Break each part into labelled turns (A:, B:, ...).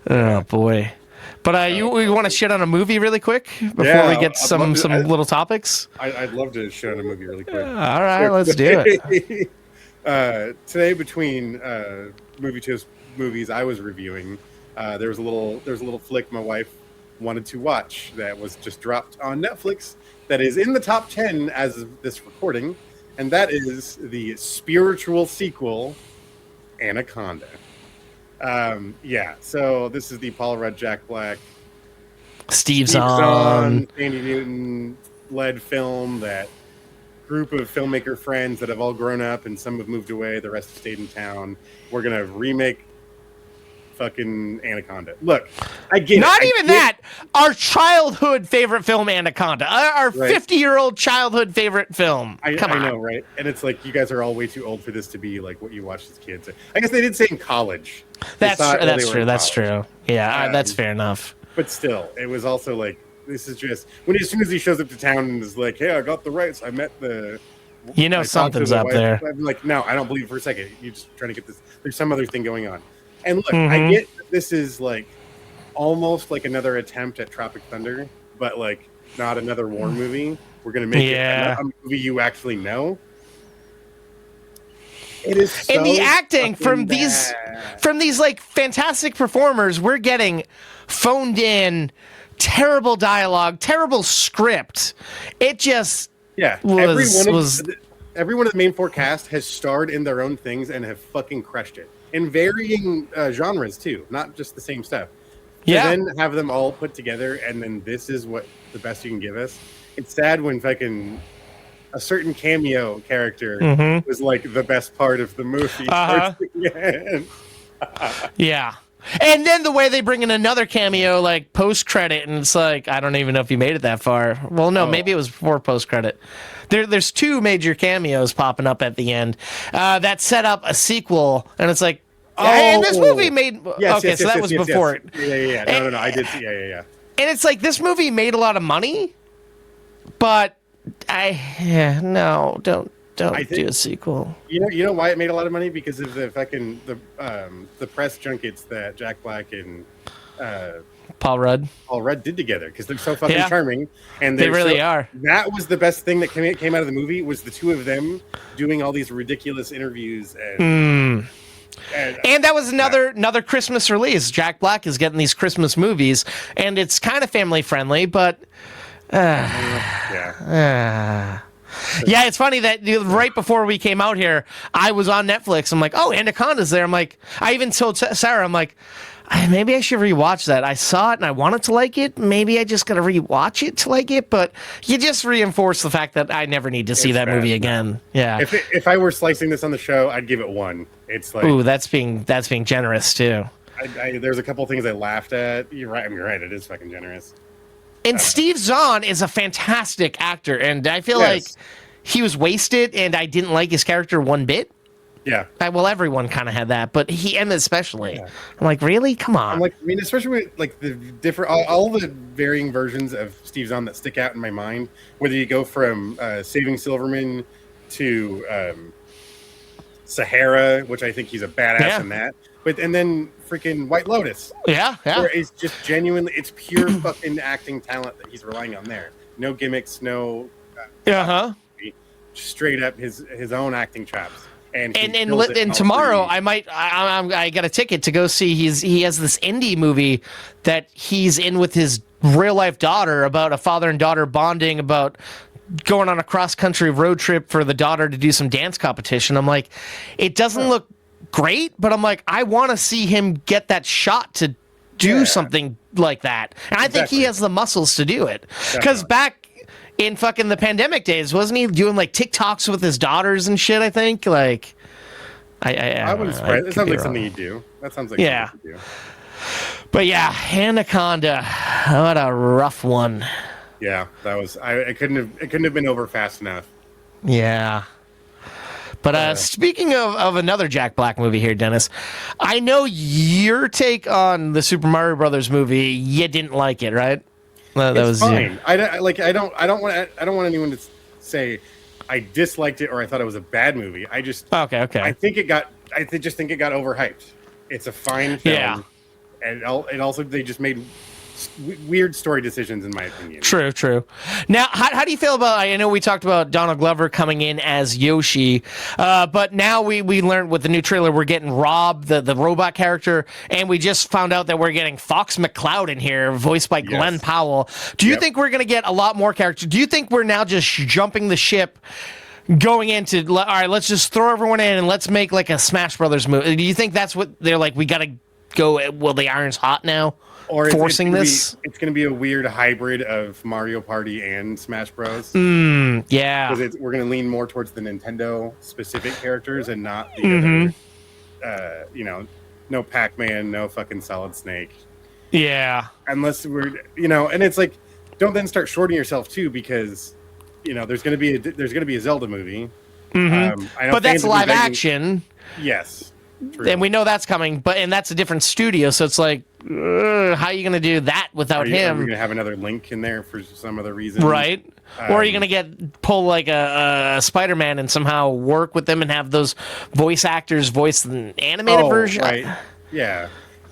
A: Oh boy. But we want to shit on a movie really quick before we get some little topics.
B: I'd love to shit on a movie really quick.
A: All right, let's do it.
B: Today, between movies I was reviewing, there was a little flick my wife wanted to watch that was just dropped on Netflix that is in the top 10 as of this recording, and that is the spiritual sequel, Anaconda. So this is the Paul Rudd, Jack Black,
A: Steve Zahn,
B: Sandy Newton led film. That group of filmmaker friends that have all grown up and some have moved away, the rest have stayed in town. We're gonna remake fucking Anaconda. Look, I get
A: not
B: it.
A: even that. Our childhood favorite film, Anaconda. Our 50-year-old childhood favorite film. Come on.
B: I know, right? And it's like you guys are all way too old for this to be like what you watched as kids. I guess they did say in college.
A: That's true. Yeah, that's fair enough.
B: But still, it was also like this is just as soon as he shows up to town and is like, "Hey, I got the rights. I met the."
A: Something's up there.
B: I'm like, no, I don't believe it for a second. You're just trying to get this. There's some other thing going on. And look, I get that this is like almost like another attempt at Tropic Thunder, but like not another war movie. We're gonna make it a movie you actually know. It is so
A: and the acting from these like fantastic performers, we're getting phoned in, terrible dialogue, terrible script. It just
B: every one of the main four cast has starred in their own things and have fucking crushed it in varying genres too, not just the same stuff. Then have them all put together, and then this is what the best you can give us. It's sad when fucking a certain cameo character was like the best part of the movie.
A: Yeah. And then the way they bring in another cameo, like post-credit, and it's like, I don't even know if you made it that far. Well, no, maybe it was before post-credit. There's two major cameos popping up at the end that set up a sequel, and it's like, and this movie made... that was before it.
B: Yeah. No, I did see, yeah.
A: And it's like, this movie made a lot of money, but don't do a sequel.
B: You know why it made a lot of money? Because of the fucking the press junkets that Jack Black and
A: Paul Rudd
B: did together, because they're so fucking charming, and
A: they really are.
B: That was the best thing that came out of the movie, was the two of them doing all these ridiculous interviews and
A: that was another Christmas release. Jack Black is getting these Christmas movies, and it's kind of family friendly, but yeah, it's funny that right before we came out here, I was on Netflix. I'm like, oh, Anaconda's there. I'm like, I even told Sarah, I'm like, maybe I should rewatch that. I saw it and I wanted to like it. Maybe I just got to rewatch it to like it. But you just reinforce the fact that I never need to see that movie again. Yeah.
B: If I were slicing this on the show, I'd give it 1. It's like,
A: ooh, that's being generous too.
B: There's a couple things I laughed at. You're right. You're right. It is fucking generous.
A: And Steve Zahn is a fantastic actor, and I feel like he was wasted, and I didn't like his character one bit.
B: Yeah.
A: Well, everyone kind of had that, but him especially. Yeah. I'm like, really? Come on.
B: I'm like, I mean, especially with like the different, all the varying versions of Steve Zahn that stick out in my mind. Whether you go from Saving Silverman to Sahara, which I think he's a badass in that, and then freaking White Lotus.
A: Yeah.
B: Where it's just genuinely, it's pure fucking acting talent that he's relying on there. No gimmicks, no. Straight up his own acting chops. And tomorrow I got a ticket to go see. He has this indie movie that he's in with his real life daughter about a father and daughter bonding about going on a cross country road trip for the daughter to do some dance competition. I'm like, it doesn't look great, but I'm like, I want to see him get that shot to do something like that, and I think he has the muscles to do it. Because back in fucking the pandemic days, wasn't he doing like TikToks with his daughters and shit? I think I wouldn't surprise. That sounds like something you do. That sounds like something you do.
A: But yeah, Anaconda, what a rough one.
B: Yeah, that was. It couldn't have been over fast enough.
A: Yeah. But speaking of another Jack Black movie here, Dennis, I know your take on the Super Mario Brothers movie. You didn't like it, right?
B: That was fine. I don't want anyone to say I disliked it or I thought it was a bad movie.
A: Okay.
B: I just think it got overhyped. It's a fine film. and also they just made weird story decisions, in my opinion.
A: True. Now, how do you feel about? I know we talked about Donald Glover coming in as Yoshi, but now we learned with the new trailer we're getting Rob, the robot character, and we just found out that we're getting Fox McCloud in here, voiced by Glenn Powell. Do you think we're going to get a lot more characters? Do you think we're now just jumping the ship? Going into, all right, let's just throw everyone in and let's make like a Smash Brothers movie. Do you think that's what they're like? We got to go. Well, the iron's hot now. Or forcing this.
B: It's going to be a weird hybrid of Mario Party and Smash Bros.
A: Yeah,
B: because we're going to lean more towards the Nintendo specific characters and not the other. No Pac-Man, no fucking Solid Snake.
A: Yeah,
B: unless we're and it's like, don't then start shorting yourself too, because. There's going to be a Zelda movie.
A: But that's live action.
B: Yes,
A: true. And we know that's coming. And that's a different studio, so it's like, how are you going to do that without him?
B: Are you going to have another Link in there for some other reason,
A: right? Or are you going to pull like a Spider-Man and somehow work with them and have those voice actors voice the animated version?
B: Right? Yeah.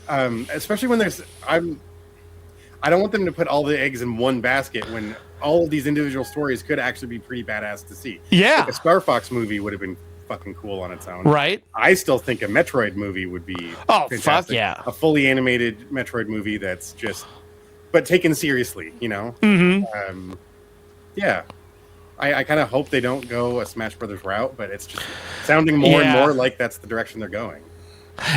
B: Especially when I don't want them to put all the eggs in one basket when all of these individual stories could actually be pretty badass to see.
A: Yeah.
B: Like a Star Fox movie would have been fucking cool on its own.
A: Right.
B: I still think a Metroid movie would be fantastic.
A: Fuck yeah.
B: A fully animated Metroid movie that's just, but taken seriously, Yeah. I kind of hope they don't go a Smash Brothers route, but it's just sounding more and more like that's the direction they're going.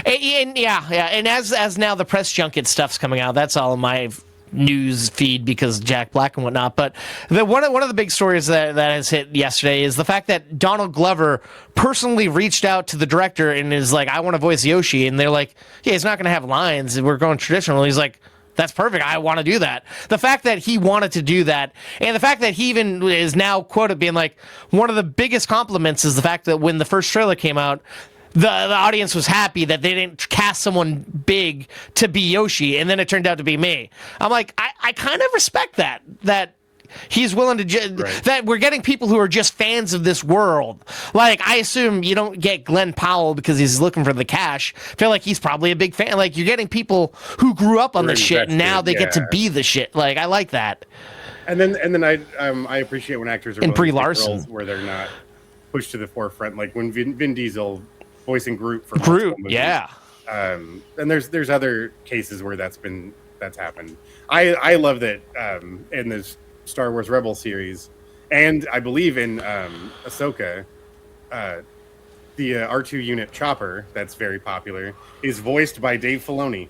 A: And as now the press junket stuff's coming out, that's all in my news feed because Jack Black and whatnot. But one of the big stories that has hit yesterday is the fact that Donald Glover personally reached out to the director and is like, I want to voice Yoshi. And they're like, yeah, he's not going to have lines. We're going traditional. He's like, that's perfect. I want to do that. The fact that he wanted to do that, and the fact that he even is now quoted being like, one of the biggest compliments is the fact that when the first trailer came out, the audience was happy that they didn't cast someone big to be Yoshi, and then it turned out to be me. I'm like, I kind of respect that he's willing to that we're getting people who are just fans of this world. Like, I assume you don't get Glenn Powell because he's looking for the cash. I feel like he's probably a big fan. Like, you're getting people who grew up on this shit, and now they get to be the shit. Like, I like that.
B: And then I appreciate when actors are
A: in Brie Larson
B: where they're not pushed to the forefront, like when Vin Diesel voicing Groot for
A: Groot, yeah.
B: And there's other cases where that's happened. I love that in this Star Wars Rebel series, and I believe in Ahsoka, the R2 unit Chopper that's very popular is voiced by Dave Filoni.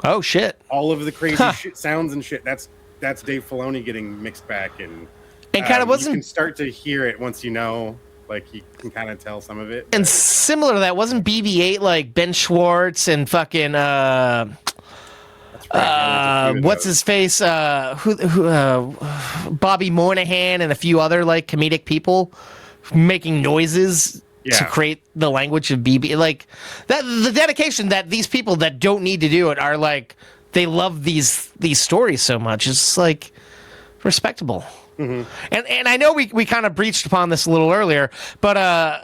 A: Oh shit!
B: All of the crazy shit sounds and shit. That's Dave Filoni getting mixed back, and
A: kind of wasn't.
B: You can start to hear it once you know. Like, you can kind of tell some of it.
A: And similar to that, wasn't BB-8 like Ben Schwartz and fucking what's his face? Bobby Moynihan and a few other like comedic people making noises to create the language of BB. Like that, the dedication that these people that don't need to do it are like, they love these stories so much. It's like respectable. Mm-hmm. And I know we kind of breached upon this a little earlier, but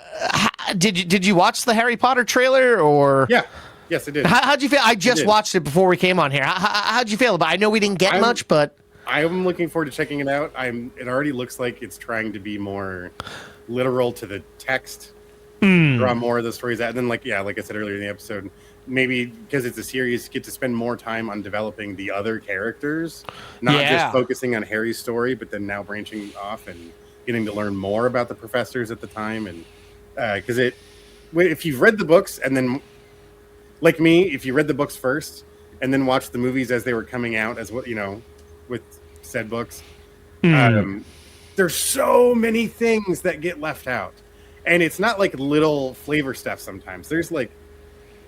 A: did you watch the Harry Potter trailer or?
B: Yeah, yes, I did.
A: How'd you feel? I just watched it before we came on here. How'd you feel about it? I know we didn't get much, but
B: I'm looking forward to checking it out. It already looks like it's trying to be more literal to the text, draw more of the stories out. And then, like I said earlier in the episode, maybe because it's a series, get to spend more time on developing the other characters, not just focusing on Harry's story, but then now branching off and getting to learn more about the professors at the time. And because if you've read the books and then, like me, if you read the books first and then watched the movies as they were coming out, as what with said books, there's so many things that get left out, and it's not like little flavor stuff. Sometimes there's like.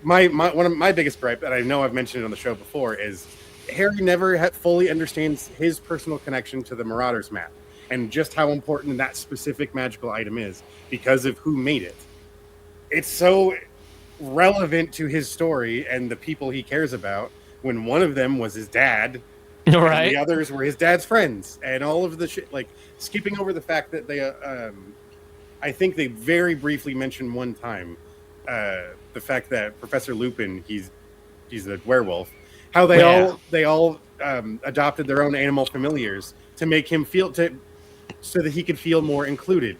B: One of my biggest gripe, that I know I've mentioned it on the show before, is Harry never fully understands his personal connection to the Marauders map and just how important that specific magical item is because of who made it. It's so relevant to his story and the people he cares about when one of them was his dad,
A: right?
B: And the others were his dad's friends, and all of the shit, like skipping over the fact that they, I think they very briefly mentioned one time, the fact that Professor Lupin, he's a werewolf, how they all adopted their own animal familiars to make him feel so that he could feel more included.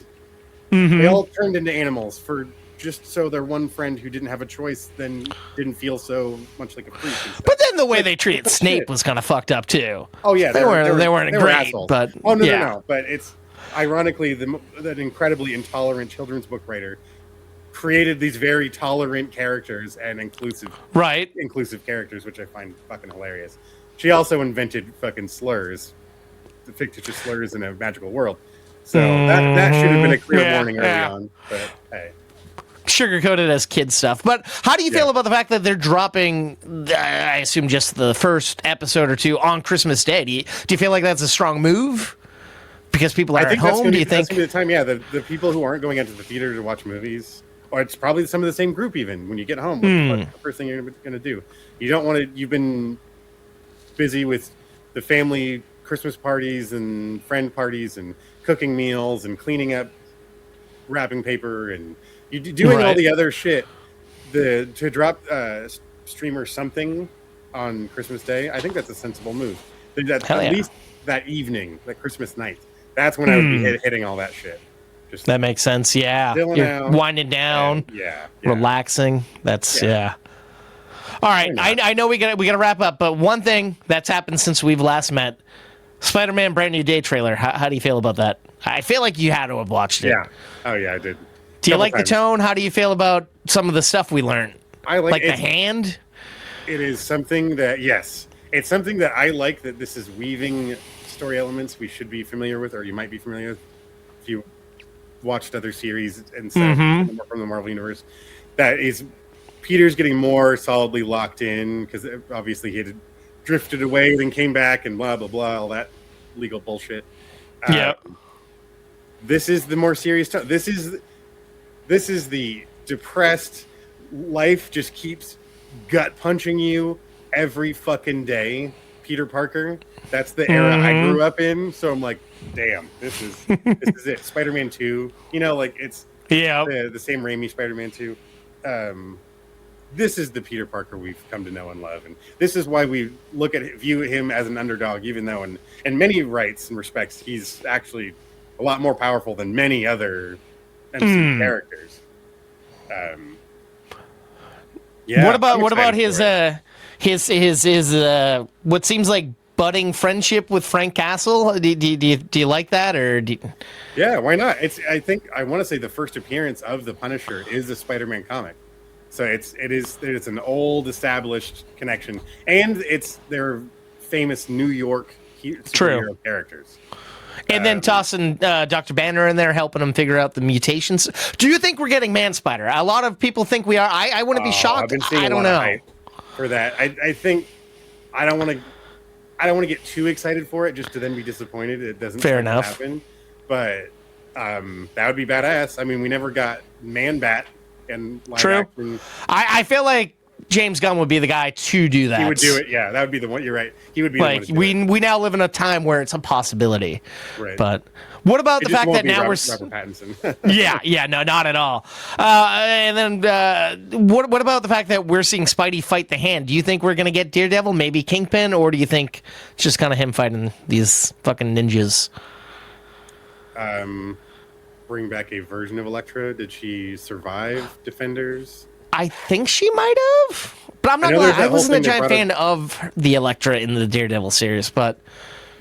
B: Mm-hmm. They all turned into animals for just so their one friend who didn't have a choice then didn't feel so much like a freak.
A: But then the way they treated Snape was kind of fucked up too.
B: Oh yeah,
A: they weren't great.
B: Assholes.
A: But
B: no. But it's ironically that incredibly intolerant children's book writer created these very tolerant characters and inclusive characters, which I find fucking hilarious. She also invented fucking slurs, the fictitious slurs in a magical world. So that should have been a clear warning early on. But hey.
A: Sugar-coated as kid stuff. But how do you feel about the fact that they're dropping, I assume, just the first episode or two on Christmas Day? Do you feel like that's a strong move? Because people are at home? Do you think?
B: That's going to be the time, the people who aren't going out to the theater to watch movies, or it's probably some of the same group even, when you get home, what's the first thing you're going to do? You don't want to, you've been busy with the family Christmas parties and friend parties and cooking meals and cleaning up wrapping paper and doing all the other shit. To drop streamer something on Christmas Day, I think that's a sensible move. At least that evening, that Christmas night. That's when I would be hitting all that shit. Just
A: that makes sense. Yeah, you're winding down, relaxing. That's All right, I know we gotta wrap up, but one thing that's happened since we've last met: Spider-Man Brand New Day trailer. How do you feel about that? I feel like you had to have watched it.
B: Yeah. Oh yeah, I did.
A: Do you like the tone? How do you feel about some of the stuff we learned?
B: I like
A: the hand.
B: It is something that it's something that I like, that this is weaving story elements we should be familiar with, or you might be familiar with if you watched other series and stuff from the Marvel universe. That is, Peter's getting more solidly locked in because obviously he had drifted away, then came back, and blah blah blah, all that legal bullshit. This is the more serious tone. This is the depressed, life just keeps gut punching you every fucking day, Peter Parker. That's the era I grew up in. So I'm like, damn, this is it. Spider-Man 2, it's the same Raimi Spider-Man 2. This is the Peter Parker we've come to know and love, and this is why we view him as an underdog, even though in many rights and respects he's actually a lot more powerful than many other MCU characters.
A: What about his what seems like budding friendship with Frank Castle? Do you like that, or
B: yeah, why not? I think I want to say the first appearance of the Punisher is a Spider-Man comic, so it's an old established connection, and it's their famous New York superhero characters.
A: And then tossing Dr. Banner in there, helping him figure out the mutations. Do you think we're getting Man-Spider? A lot of people think we are. I wouldn't be shocked.
B: I've been seeing a lot of hype for that. I think I don't want to get too excited for it just to then be disappointed. It doesn't happen. But that would be badass. I mean, we never got Man-Bat in live action.
A: I feel like James Gunn would be the guy to do that.
B: He would do it, yeah. That would be the one. You're right. He would be
A: like,
B: the one to do
A: we now live in a time where it's a possibility. Right. But what about the fact that now
B: Robert Pattinson.
A: yeah, no, not at all. And then what about the fact that we're seeing Spidey fight the Hand? Do you think we're going to get Daredevil, maybe Kingpin, or do you think it's just kind of him fighting these fucking ninjas?
B: Bring back a version of Elektra. Did she survive Defenders?
A: I think she might have, but I'm not gonna lie, I wasn't a giant fan of the Elektra in the Daredevil series, but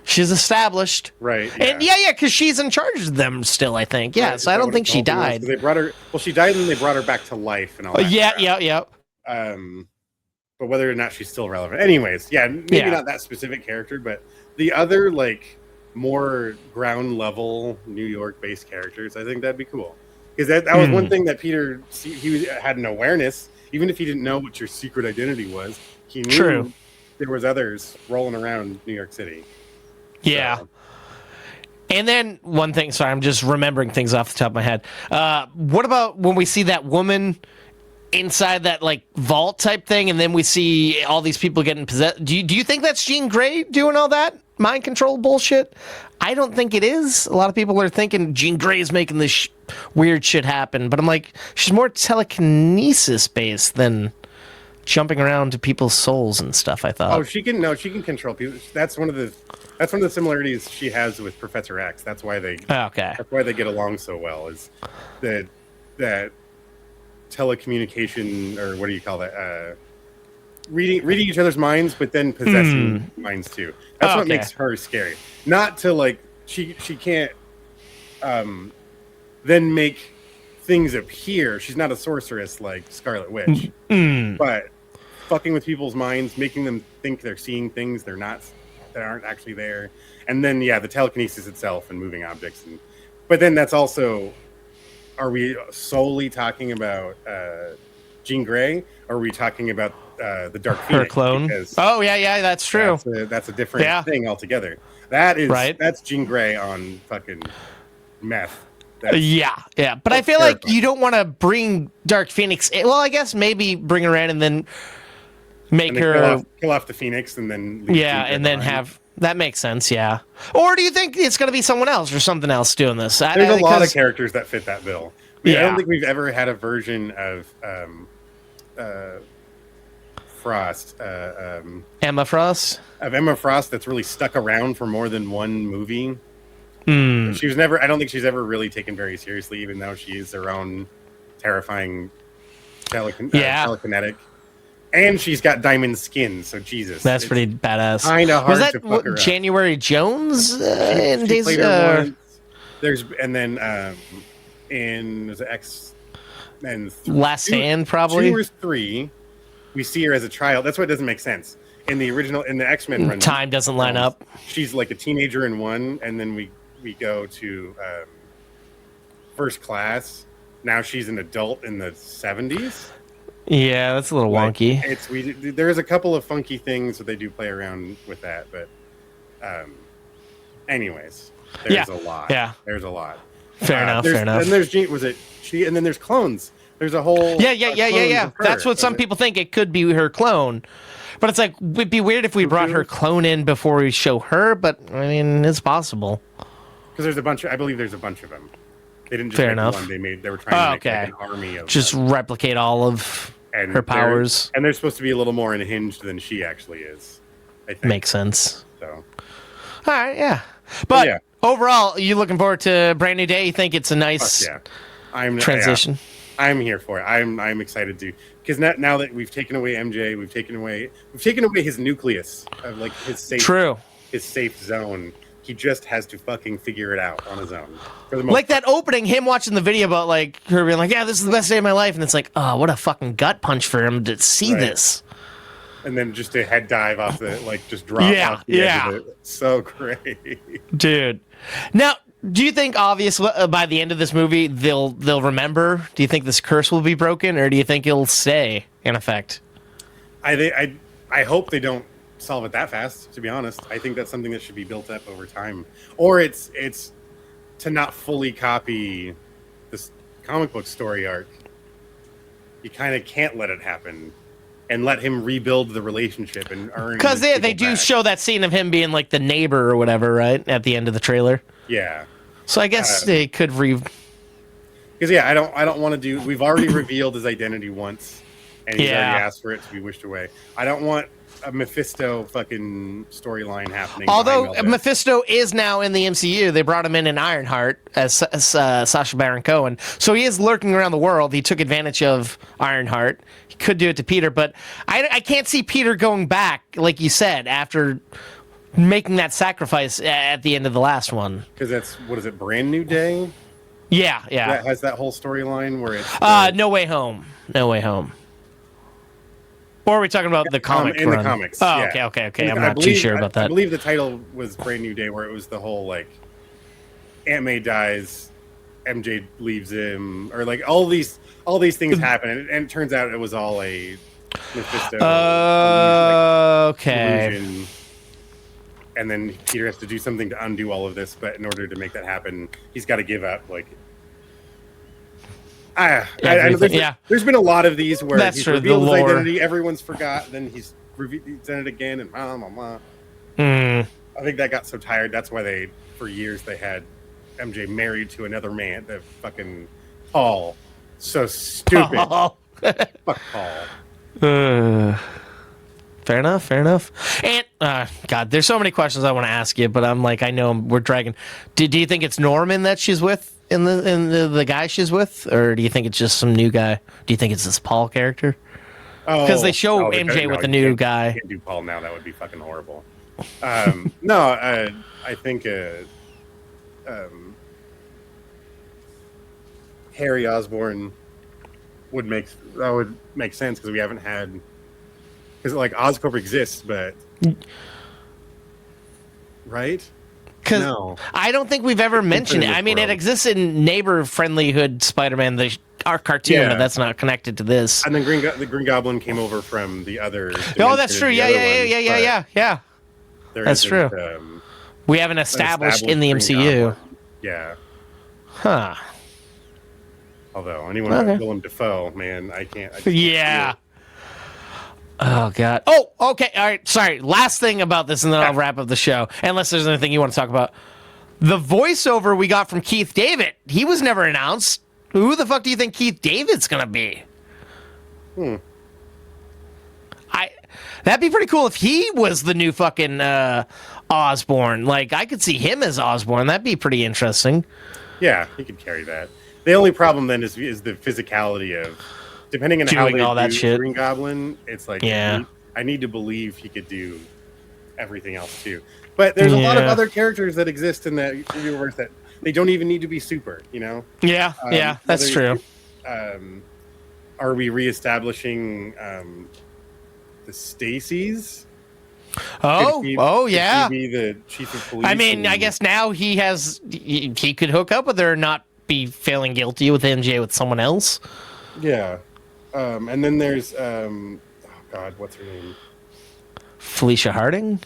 A: she's established.
B: Right.
A: Yeah. And because she's in charge of them still, I think. Yeah, right, so I don't think she died.
B: They brought her, she died and they brought her back to life and all that.
A: Yeah.
B: But whether or not she's still relevant. Anyways, maybe not that specific character, but the other, more ground level New York based characters, I think that'd be cool. Because that was one thing that Peter, he had an awareness, even if he didn't know what your secret identity was, he knew there was others rolling around New York City.
A: Yeah. So. And then one thing, sorry, I'm just remembering things off the top of my head. What about when we see that woman inside that vault type thing, and then we see all these people getting possessed? Do you think that's Jean Grey doing all that mind control bullshit? I don't think it is. A lot of people are thinking Jean Grey is making this weird shit happen, but I'm like, she's more telekinesis based than jumping around to people's souls and stuff. I thought.
B: Oh, she can control people. That's one of the similarities she has with Professor X. That's why they get along so well. Is that telecommunication, or what do you call that? Reading each other's minds, but then possessing minds too. That's what makes her scary. Not to like she can't then make things appear. She's not a sorceress like Scarlet Witch, but fucking with people's minds, making them think they're seeing things that aren't actually there, and then the telekinesis itself and moving objects. But then that's also, are we solely talking about Jean Grey, or are we talking about the Dark Phoenix?
A: Her clone?
B: Because
A: that's true.
B: That's a different thing altogether. That's Jean Grey on fucking meth.
A: But I feel like you don't want to bring Dark Phoenix. Well, I guess maybe bring her in and then make her
B: kill off the Phoenix and then
A: and then have that makes sense. Yeah. Or do you think it's going to be someone else or something else doing this?
B: There's a lot of characters that fit that bill. I don't think we've ever had a version of Frost,
A: Emma Frost.
B: Of Emma Frost that's really stuck around for more than one movie. She was never. I don't think she's ever really taken very seriously, even though she is her own terrifying telekinetic, and she's got diamond skin. So Jesus,
A: that's pretty badass.
B: Kind of hard
A: was that
B: to fuck her
A: January Jones in
B: she
A: Days?
B: Played her once. There's in was it X Men
A: Last Stand probably
B: 2 or 3. We see her as a child. That's what doesn't make sense. In the X-Men run,
A: time doesn't line up.
B: She's like a teenager in one, and then we go to First Class. Now she's an adult in the 70s.
A: Yeah, that's a little wonky.
B: There's a couple of funky things that they do play around with that, but anyways, there's a lot.
A: Yeah,
B: there's a lot.
A: Fair enough.
B: And there's and then there's clones. There's a whole
A: That's what some people think. It could be her clone. But it's like, it'd be weird if we brought her clone in before we show her, but I mean, it's possible.
B: Because I believe there's a bunch of them. They didn't just
A: Fair
B: make
A: enough.
B: one. They were trying to make like an army of
A: just
B: them.
A: Replicate all of her powers.
B: And they're supposed to be a little more unhinged than she actually is, I think.
A: Makes sense.
B: So.
A: All right, But overall, you looking forward to Brand New Day? You think it's a nice transition?
B: I'm here for it. I'm excited to, because now that we've taken away MJ, we've taken away his nucleus of like his safe zone. He just has to fucking figure it out on his own. For the most
A: like that opening, him watching the video about like her being like, "Yeah, this is the best day of my life," and it's like, oh, what a fucking gut punch for him to see this.
B: And then just a head dive off just drop off the edge of it. So great,
A: dude. Now, do you think, obviously, by the end of this movie, they'll remember? Do you think this curse will be broken, or do you think it'll stay in effect?
B: I hope they don't solve it that fast. To be honest, I think that's something that should be built up over time, or it's to not fully copy this comic book story arc. You kind of can't let it happen. And let him rebuild the relationship and earn.
A: Because they do show that scene of him being like the neighbor or whatever, right, at the end of the trailer.
B: Yeah.
A: So I guess they could
B: Because I don't want to do. We've already revealed his identity once, and he's already asked for it to be wished away. I don't want a Mephisto fucking storyline happening.
A: Although Mephisto is now in the MCU, they brought him in Ironheart as Sacha Baron Cohen, so he is lurking around the world. He took advantage of Ironheart. He could do it to Peter, but I can't see Peter going back, like you said, after making that sacrifice at the end of the last one.
B: Because that's Brand New Day.
A: Yeah.
B: That has that whole storyline where it's
A: No Way Home. No Way Home. Or are we talking about the comic
B: in
A: run?
B: the comics?
A: Oh, okay. I'm not too sure about that.
B: I believe the title was Brand New Day, where it was the whole like Aunt May dies, MJ leaves him, or like all these things happen, and it turns out it was all a Mephisto.
A: Okay.
B: Illusion. And then Peter has to do something to undo all of this, but in order to make that happen, he's got to give up like. There's been a lot of these where he's revealed his identity, everyone's forgot, then he's done it again, and blah, blah, blah. I think that got so tired. That's why for years they had MJ married to another man, the fucking Paul. So stupid. Fuck Paul.
A: Fair enough. Fair enough. And God, there's so many questions I want to ask you, but I'm like, I know we're dragging. Do you think it's Norman that she's with in the guy she's with, or do you think it's just some new guy? Do you think it's this Paul character? Because they show MJ with a new guy.
B: You can't do Paul now. That would be fucking horrible. No, I think Harry Osborn would make sense because we haven't had, because like Oscorp exists, but right?
A: Because no. I don't think we've ever mentioned it. I mean, it exists in Neighbor Friendlyhood Spider-Man, our cartoon, but that's not connected to this.
B: And then the Green Goblin came over from the other.
A: Oh, that's true. Yeah. That's true. We haven't established in the MCU.
B: Goblin. Yeah.
A: Huh.
B: Although anyone like Willem Dafoe, man, I can't
A: yeah. Oh God. Oh, okay. All right. Sorry. Last thing about this, and then I'll wrap up the show. Unless there's anything you want to talk about. The voiceover we got from Keith David. He was never announced. Who the fuck do you think Keith David's gonna be? That'd be pretty cool if he was the new fucking Osborn. Like I could see him as Osborn. That'd be pretty interesting.
B: Yeah, he could carry that. The only problem then is the physicality of, depending on how they all that shit. Green Goblin, it's like, I need to believe he could do everything else too. But there's a lot of other characters that exist in that universe that they don't even need to be super, you know?
A: Yeah, that's true.
B: Are we reestablishing the Stacys?
A: Oh, yeah.
B: Could he be the chief of police?
A: I mean, I guess now he could hook up with her and not be feeling guilty with MJ with someone else.
B: Yeah. And then there's God, what's her name?
A: Felicia Harding?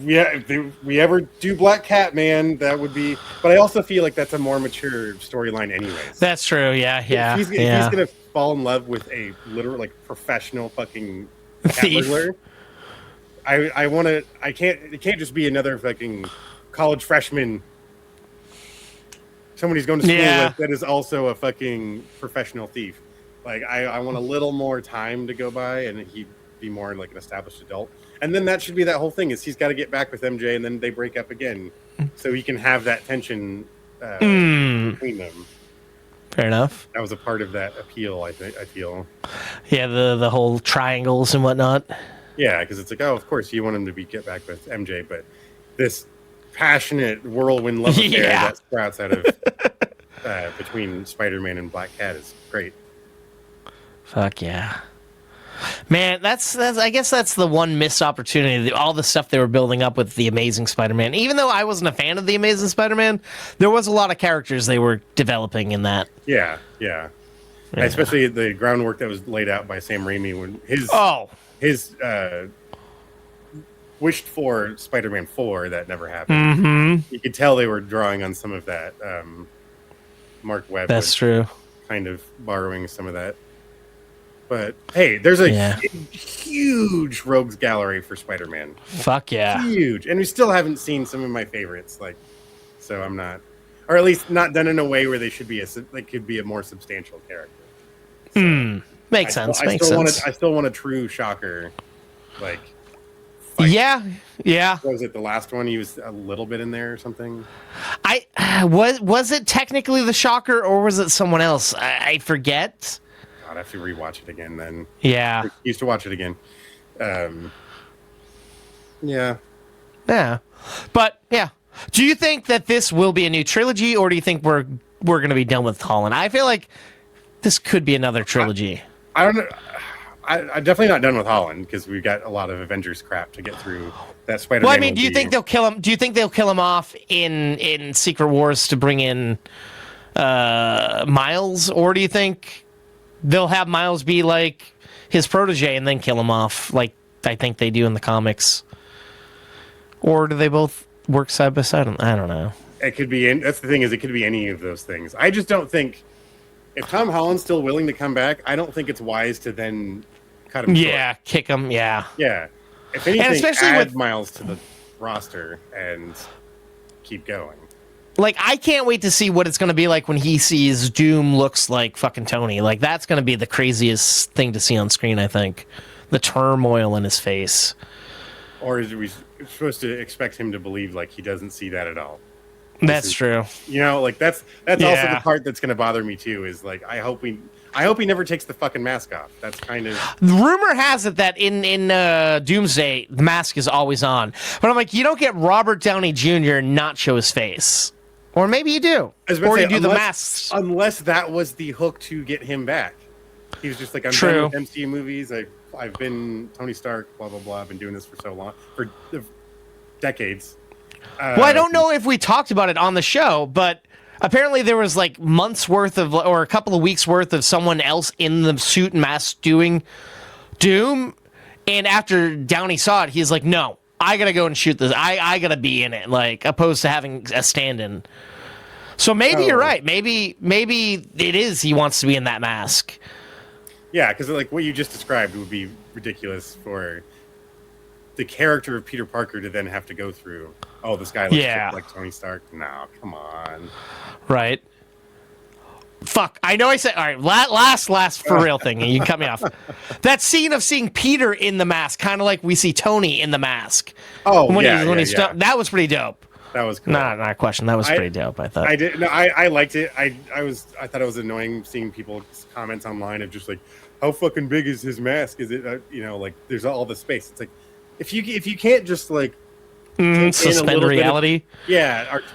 B: Yeah, if we ever do Black Cat, man, that would be. But I also feel like that's a more mature storyline, anyways.
A: That's true. Yeah.
B: If he's gonna fall in love with a literal, like, professional fucking cat burglar, I want to. I can't. It can't just be another fucking college freshman. Someone he's going to school with that is also a fucking professional thief. Like, I want a little more time to go by, and he'd be more like an established adult. And then that should be that whole thing, is he's got to get back with MJ, and then they break up again, so he can have that tension between them.
A: Fair enough.
B: That was a part of that appeal, I feel.
A: Yeah, the whole triangles and whatnot.
B: Yeah, because it's like, oh, of course you want him to get back with MJ, but this passionate whirlwind love affair that sprouts out of between Spider-Man and Black Cat is great.
A: Fuck yeah. Man, that's I guess that's the one missed opportunity. All the stuff they were building up with the Amazing Spider-Man. Even though I wasn't a fan of the Amazing Spider-Man, there was a lot of characters they were developing in that. Yeah.
B: Especially the groundwork that was laid out by Sam Raimi when his wished for Spider-Man 4 that never happened.
A: Mm-hmm.
B: You could tell they were drawing on some of that. Mark Webb.
A: That's true.
B: Kind of borrowing some of that. But hey, there's a huge rogues gallery for Spider-Man.
A: Fuck yeah.
B: Huge. And we still haven't seen some of my favorites. So I'm not, or at least not done in a way where they should be could be a more substantial character. So
A: Makes sense.
B: I still want a true Shocker. Fight.
A: Yeah.
B: Was it the last one? He was a little bit in there or something.
A: Was it technically the Shocker, or was it someone else? I forget.
B: I'd have to rewatch it again then.
A: Yeah.
B: I used to watch it again. Yeah.
A: But yeah. Do you think that this will be a new trilogy, or do you think we're going to be done with Holland? I feel like this could be another trilogy.
B: I don't know. I'm definitely not done with Holland because we've got a lot of Avengers crap to get through. That Spider-Man.
A: Well, I mean, do you think they'll kill him? Do you think they'll kill him off in Secret Wars to bring in Miles, or do you think they'll have Miles be like his protege and then kill him off, like I think they do in the comics? Or do they both work side by side? I don't know.
B: It could be. That's the thing, is it could be any of those things. I just don't think, if Tom Holland's still willing to come back, I don't think it's wise to then cut him short.
A: Kick him. Yeah.
B: If anything, and especially add Miles to the roster and keep going.
A: Like, I can't wait to see what it's going to be like when he sees Doom looks like fucking Tony. Like, that's going to be the craziest thing to see on screen, I think. The turmoil in his face.
B: Or is we supposed to expect him to believe like he doesn't see that at all?
A: That's true.
B: You know, like that's also the part that's going to bother me too. Is like I hope he never takes the fucking mask off. That's kind of
A: the rumor has it that in Doomsday the mask is always on. But I'm like, you don't get Robert Downey Jr. and not show his face, or maybe you do, or you do the masks.
B: Unless that was the hook to get him back. He was just like, I'm done with MCU movies. I've been Tony Stark. Blah blah blah. I've been doing this for so long, for decades.
A: Well, I don't know if we talked about it on the show, but apparently there was like months worth of, or a couple of weeks worth of someone else in the suit and mask doing Doom. And after Downey saw it, he's like, no, I got to go and shoot this. I got to be in it, like, opposed to having a stand-in. So maybe you're right. Maybe it is he wants to be in that mask.
B: Yeah, because like what you just described would be ridiculous for the character of Peter Parker to then have to go through. Oh, this guy looks just like Tony Stark. No, come on.
A: Right. Fuck. I know I said, all right, last for real thing, and you can cut me off. That scene of seeing Peter in the mask, kind of like we see Tony in the mask.
B: Oh,
A: that was pretty dope.
B: That was cool.
A: Not a question. That was pretty dope, I thought.
B: I liked it. I thought it was annoying seeing people's comments online of just like, how fucking big is his mask? Is it, like, there's all the space. It's like, if you can't just like
A: suspend reality.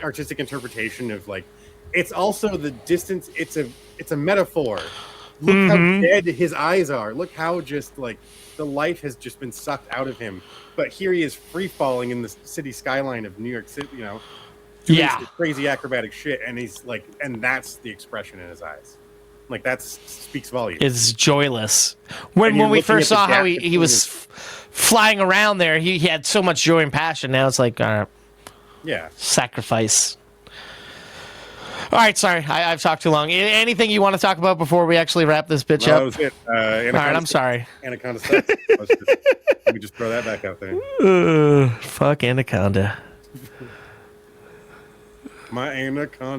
B: Artistic interpretation of like, it's also the distance. It's a metaphor. Look how dead his eyes are. Look how just like the life has just been sucked out of him. But here he is free falling in the city skyline of New York City. Doing this crazy acrobatic shit, and he's like, and that's the expression in his eyes. Like that speaks volumes.
A: It's joyless. When we first saw how he was flying around there, he had so much joy and passion. Now it's like, sacrifice. All right, sorry, I've talked too long. Anything you want to talk about before we actually wrap this bitch up?
B: That was it.
A: All right, I'm sorry.
B: Anaconda stuff. Let me just throw that back out there.
A: Fuck Anaconda.
B: My Anaconda.